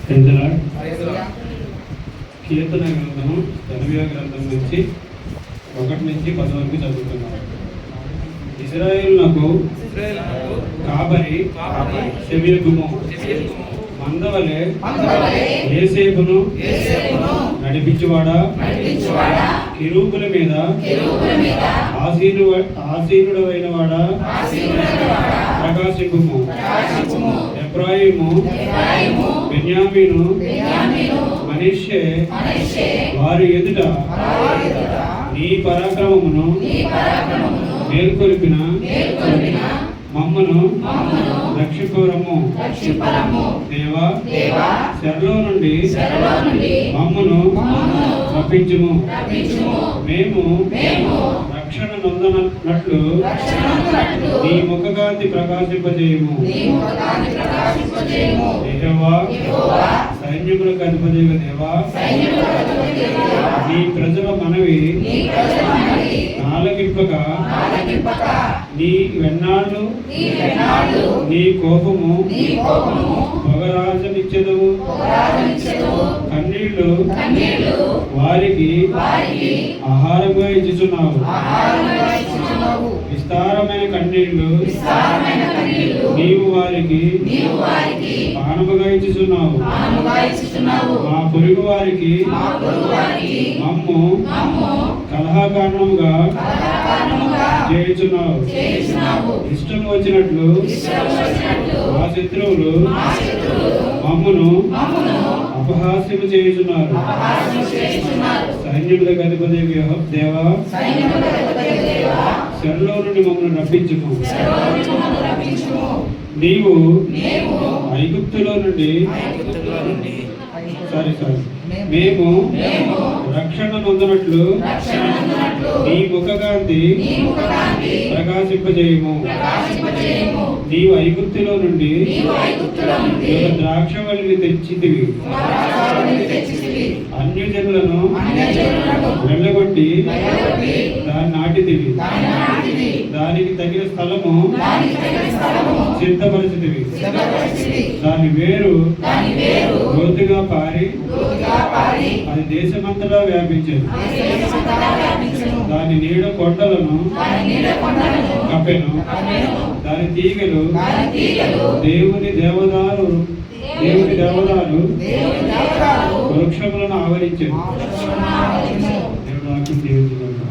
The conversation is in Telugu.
కీర్తన గ్రంథము 80వ గ్రంథం నుంచి 1 నుంచి 10 వరకు చదువుతున్నాం. ఇశ్రాయేలునకు కాపరి సెవియగుము మందవలే యోసేపును నడిపించువాడా కెరూబుల మీద ఆసీనుడైన వాడా ప్రకాశింపుము. ఎఫ్రాయిము బెన్యామీను మనష్షే వారి ఎదుట నీ పరాక్రమమును మేల్కొలిపిన మమ్మను రక్షిపురము. దేవా శరలో నుండి మమ్మను రప్పించుము. మేము రక్షణ నొందనట్లు నీ ముఖకాంతి ప్రకాశింపజేయము. యెహోవా సైన్యములకు అధిపతిగా దేవా నీ ప్రజల మనవి ఆలకింపక నీ వెన్నాళ్ళు నీ కోపము పొగరాజనిచ్చెదవు. కన్నీళ్లు వారికి ఆహారంగా ఇచ్చుచున్నావు. విస్తారమైన కన్నీళ్లు నీవు వారికి పానముగా ఇచ్చుచున్నావు. మా పొరుగు వారికి మమ్ము కలహకారణముగా చేయుచున్నావు. ఇష్టం వచ్చినట్లు మా శత్రువులు మమ్మును అపహాస్యము చేయుచున్నారు. సైన్యములకు అధిపతి దేవా శరలో నుండి మమ్మల్ని రప్పించుము. నీవు ఐగుప్తులో నుండి మేము రక్షణ నొందనట్లు నీ ముఖకాంతి ప్రకాశింపజేయము. నీవు ఐగుప్తులో నుండి ద్రాక్షవల్లిని తెచ్చితివి. అన్యజనులను వెళ్ళగొట్టి దాన్ని నాటితివి. దానికి తగిన స్థలము సిద్ధపరిచితివి. దాని వేరు లోతుగా పారి అది దేశమంతటా వ్యాపించదు. దాని నీడ కొండలను కప్పెను. దాని తీగలు దేవుని దేవదారు వృక్షములను ఆవరించారు. దేవుడు